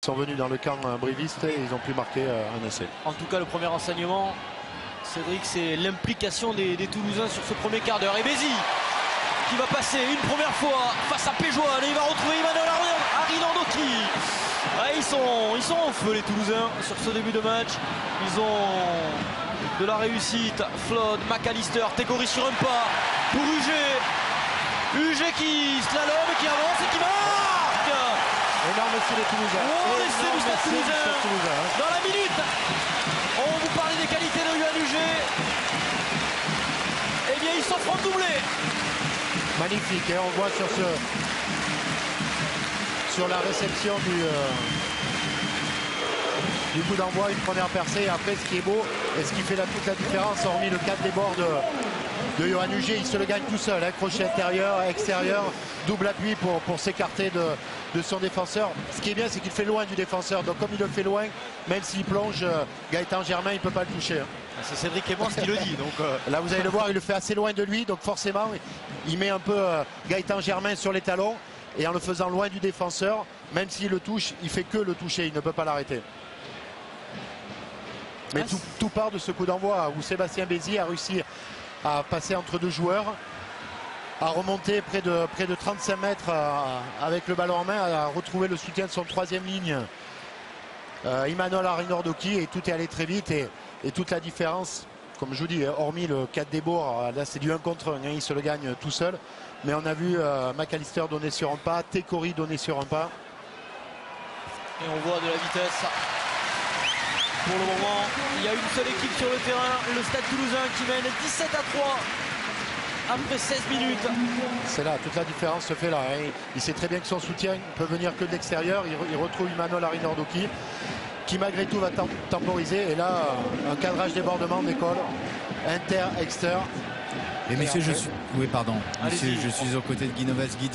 sont venus dans le camp briviste et ils ont pu marquer un essai. En tout cas, le premier enseignement, Cédric, c'est l'implication des Toulousains sur ce premier quart d'heure. Et Bézi qui va passer une première fois face à Péjoine et il va retrouver Emmanuel Arinandoki. Ah, ils sont en feu les Toulousains sur ce début de match. Ils ont de la réussite. Flood, McAllister, Tegori sur un pas pour UG qui slalom, qui avance et qui marque. Énorme essai des Toulousains. Oh, l'essai du Stade Toulousain. Dans la minute, on vous parlait des qualités de UG. Eh bien, ils s'en feront doubler. Magnifique, et on voit sur la réception du coup d'envoi, une première percée. Et après, ce qui est beau et ce qui fait toute la différence, hormis le 4 des bords de Yoann Huget, il se le gagne tout seul, hein, crochet intérieur, extérieur, double appui pour s'écarter de son défenseur. Ce qui est bien, c'est qu'il fait loin du défenseur. Donc comme il le fait loin, même s'il plonge, Gaëtan Germain, il ne peut pas le toucher. Hein. C'est Cédric Emos qui le dit. Donc Là, vous allez le voir, il le fait assez loin de lui. Donc forcément, il met un peu Gaëtan Germain sur les talons. Et en le faisant loin du défenseur, même s'il le touche, il fait que le toucher, il ne peut pas l'arrêter. Mais tout part de ce coup d'envoi où Sébastien Bézi a réussi à passer entre deux joueurs, à remonter près de 35 mètres avec le ballon en main, à retrouver le soutien de son troisième ligne, Emmanuel Arinandoki, et tout est allé très vite et toute la différence, comme je vous dis, hormis le 4 des bords, là c'est du 1 contre 1, hein, il se le gagne tout seul. Mais on a vu McAllister donner sur un pas, Tegori donner sur un pas. Et on voit de la vitesse. Pour le moment, il y a une seule équipe sur le terrain, le Stade Toulousain qui mène 17-3 après 16 minutes. C'est là, toute la différence se fait là. Hein. Il sait très bien que son soutien ne peut venir que de l'extérieur. Il retrouve Emmanuel Arinandoki qui malgré tout va temporiser. Et là, un cadrage débordement d'école, inter, exter. Et messieurs, je suis... Oui, pardon. Messieurs, je suis aux côtés de Guy Novalski.